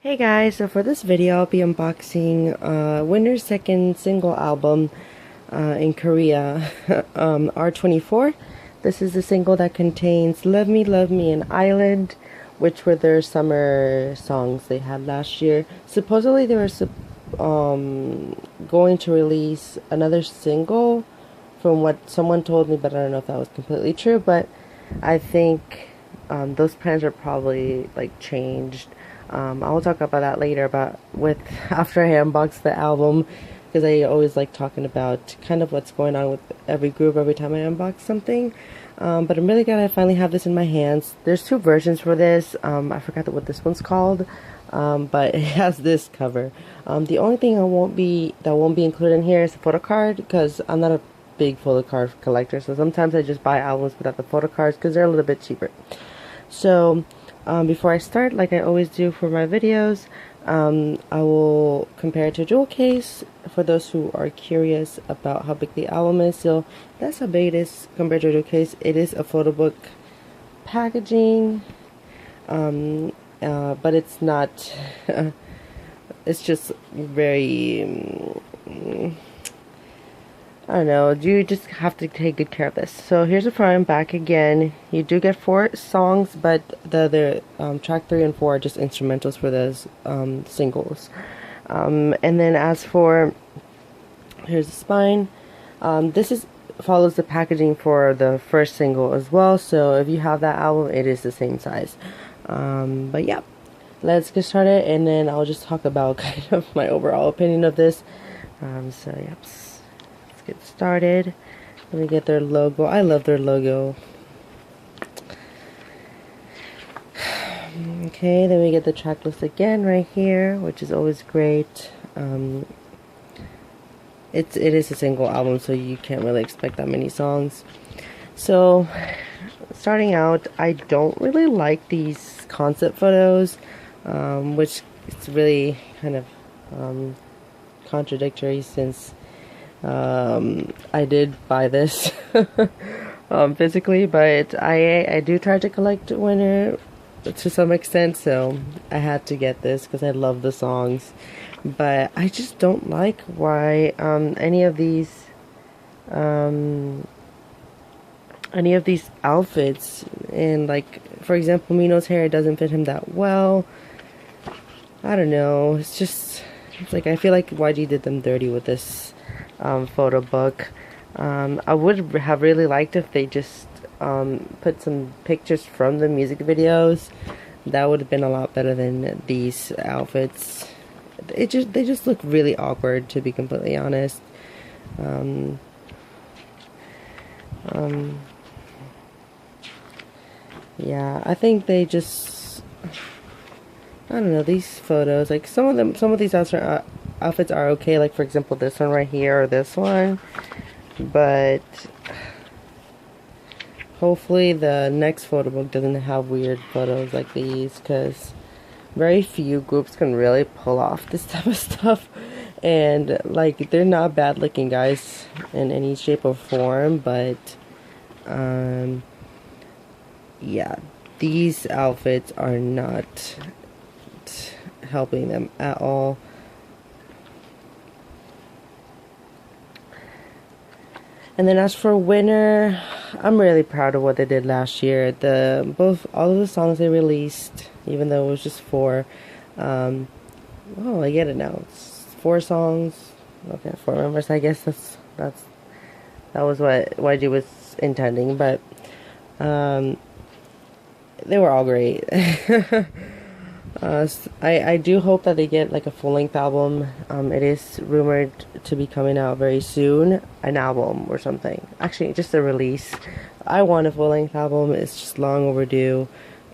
Hey guys, so for this video I'll be unboxing Winner's second single album in Korea, R24. This is the single that contains Love Me, and Island, which were their summer songs they had last year. Supposedly they were going to release another single from what someone told me, but I don't know if that was completely true, but I think those plans are probably like changed. I will talk about that later, but after I unbox the album, because I always like talking about kind of what's going on with every group every time I unbox something. But I'm really glad I finally have this in my hands. There's two versions for this. I forgot what this one's called, but it has this cover. The only thing that won't be included in here is the photo card, because I'm not a big photo card collector, so sometimes I just buy albums without the photo cards because they're a little bit cheaper. So before I start, like I always do for my videos, I will compare it to a jewel case for those who are curious about how big the album is. So that's how big it is compared to a jewel case. It is a photo book packaging, but it's not, it's just very, I don't know, you just have to take good care of this. So here's the front and back again. You do get 4 songs, but the track 3 and 4 are just instrumentals for those singles. And then as for, here's the spine. This follows the packaging for the first single as well. So if you have that album, it is the same size. But yeah, let's get started, and then I'll just talk about kind of my overall opinion of this. So yep. Get started. Let me get their logo. I love their logo. Okay, then we get the track list again right here, which is always great. It is a single album, so you can't really expect that many songs. So starting out, I don't really like these concept photos, which it's really kind of contradictory, since I did buy this physically, but I do try to collect Winner to some extent, so I had to get this because I love the songs. But I just don't like why any of these outfits, and like for example Mino's hair doesn't fit him that well. I don't know, it's like I feel like YG did them dirty with this photo book. I would have really liked if they just put some pictures from the music videos. That would have been a lot better than these outfits. They just look really awkward, to be completely honest. Yeah, I think they just, I don't know, these photos, like some of these outfits are okay, like for example this one right here or this one, but hopefully the next photo book doesn't have weird photos like these, because very few groups can really pull off this type of stuff. And like, they're not bad looking guys in any shape or form, but yeah, these outfits are not helping them at all. And then as for Winner, I'm really proud of what they did last year. All of the songs they released, even though it was just 4. Oh, I get it now. It's 4 songs. Okay, 4 members. I guess that was what YG was intending, but they were all great. I do hope that they get like a full-length album. It is rumored to be coming out very soon, an album or something. Actually, just a release. I want a full-length album. It's just long overdue.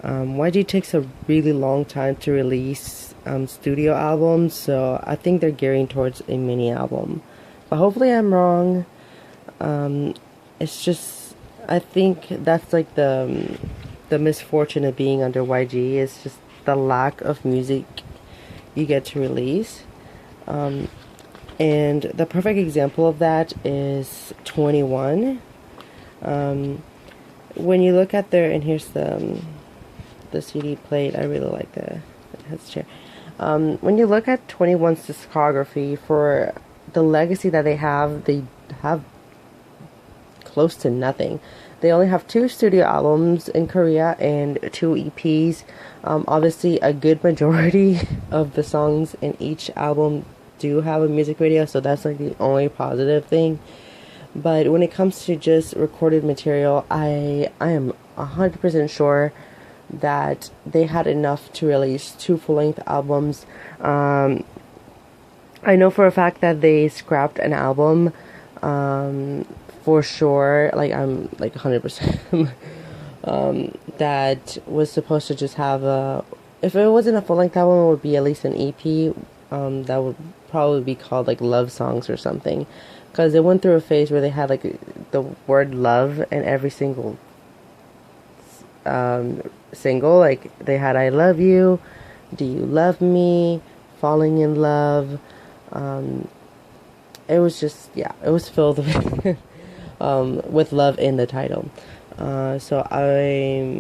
YG takes a really long time to release studio albums, so I think they're gearing towards a mini album. But hopefully I'm wrong. It's just, I think that's like the misfortune of being under YG, is just the lack of music you get to release. And the perfect example of that is 21. When you look at and here's the CD plate. I really like the has a chair. When you look at 21's discography, for the legacy that they have close to nothing. They only have 2 studio albums in Korea and 2 EPs. Obviously, a good majority of the songs in each album do have a music video, so that's like the only positive thing. But when it comes to just recorded material, I am 100% sure that they had enough to release 2 full-length albums. I know for a fact that they scrapped an album, for sure. Like, I'm like 100%. That was supposed to just have a. If it wasn't a full-length album, it would be at least an EP. That would probably be called like Love Songs or something, because they went through a phase where they had like the word love in every single single. Like, they had I Love You, Do You Love Me, Falling in Love. It was just, yeah, it was filled with love in the title. So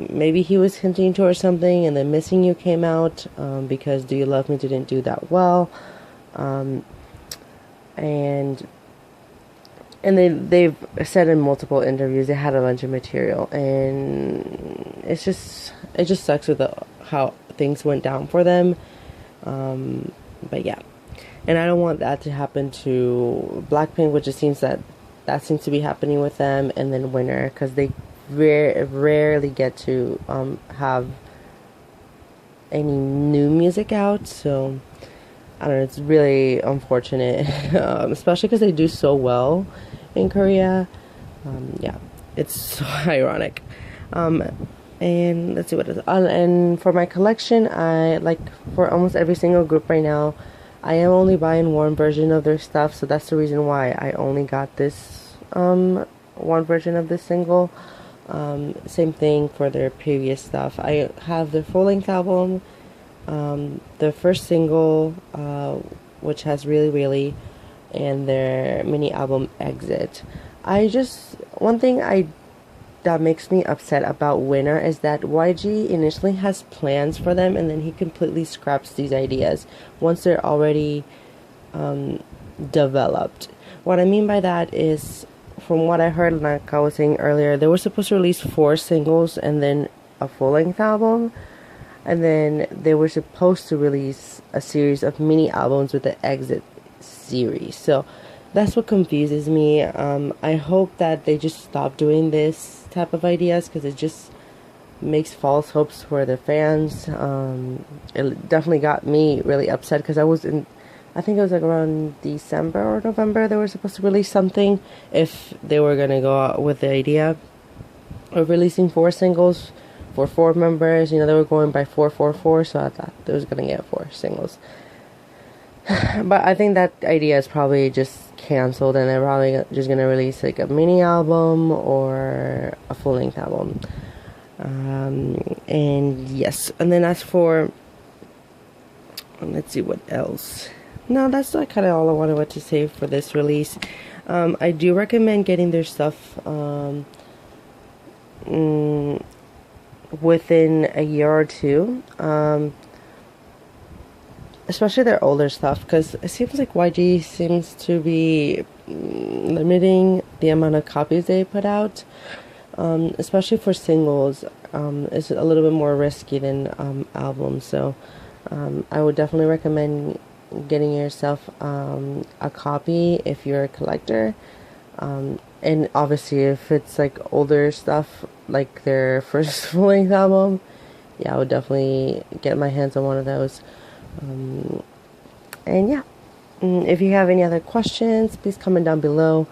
maybe he was hinting towards something, and then Missing You came out, because Do You Love Me didn't do that well. And they've said in multiple interviews they had a bunch of material, and it just sucks with how things went down for them. But yeah, and I don't want that to happen to Blackpink, which it seems that seems to be happening with them, and then Winner, because they rarely get to have any new music out. So I don't know, it's really unfortunate, especially because they do so well in Korea. Yeah, it's so ironic. And let's see what it is. And for my collection, I like, for almost every single group right now, I am only buying one version of their stuff, so that's the reason why I only got this one version of this single. Same thing for their previous stuff. I have their full-length album, their first single, which has Really Really, and their mini album Exit. One thing that makes me upset about Winner is that YG initially has plans for them, and then he completely scraps these ideas once they're already developed. What I mean by that is, from what I heard, like I was saying earlier, they were supposed to release 4 singles and then a full-length album, and then they were supposed to release a series of mini albums with the Exit series. So that's what confuses me. I hope that they just stop doing this type of ideas, because it just makes false hopes for the fans. It definitely got me really upset, because I think it was like around December or November they were supposed to release something, if they were gonna go out with the idea of releasing 4 singles for 4 members. You know, they were going by 444, so I thought they was gonna get 4 singles. But I think that idea is probably just canceled, and they're probably just gonna release like a mini album or a full-length album. And yes, and then as for, let's see what else. No, that's like kind of all I wanted to say for this release. I do recommend getting their stuff within a year or two. Especially their older stuff, because it seems like YG seems to be limiting the amount of copies they put out, especially for singles. It's a little bit more risky than albums, so I would definitely recommend getting yourself a copy if you're a collector, and obviously if it's like older stuff, like their first full-length album, yeah, I would definitely get my hands on one of those. And yeah, if you have any other questions, please comment down below.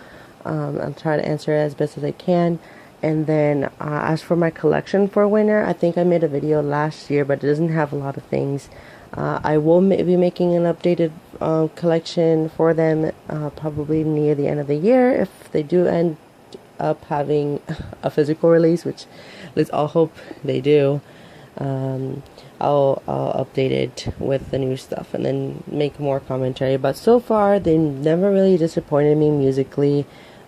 I'll try to answer it as best as I can. And then as for my collection for Winner, I think I made a video last year, but it doesn't have a lot of things. I will be making an updated collection for them probably near the end of the year, if they do end up having a physical release, which let's all hope they do. I'll update it with the new stuff and then make more commentary. But so far, they never really disappointed me musically,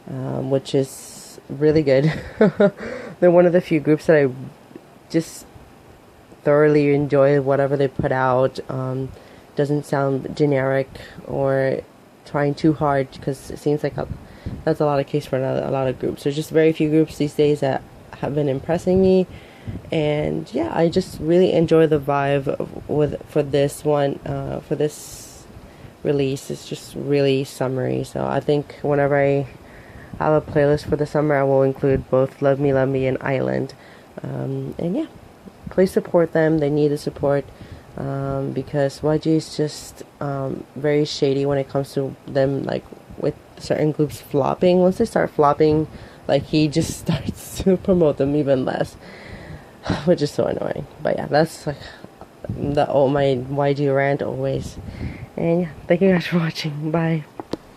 which is really good. They're one of the few groups that I just thoroughly enjoy whatever they put out. Doesn't sound generic or trying too hard, because it seems like that's a lot of case for a lot of groups. There's just very few groups these days that have been impressing me, and yeah, I just really enjoy the vibe for this one, for this release. It's just really summery, so I think whenever I have a playlist for the summer, I will include both Love Me, and Island. And yeah, please support them. They need the support, because YG is just very shady when it comes to them, like with certain groups flopping. Once they start flopping, like he just starts to promote them even less, which is so annoying. But yeah, that's like my YG rant always. And yeah, thank you guys for watching. Bye.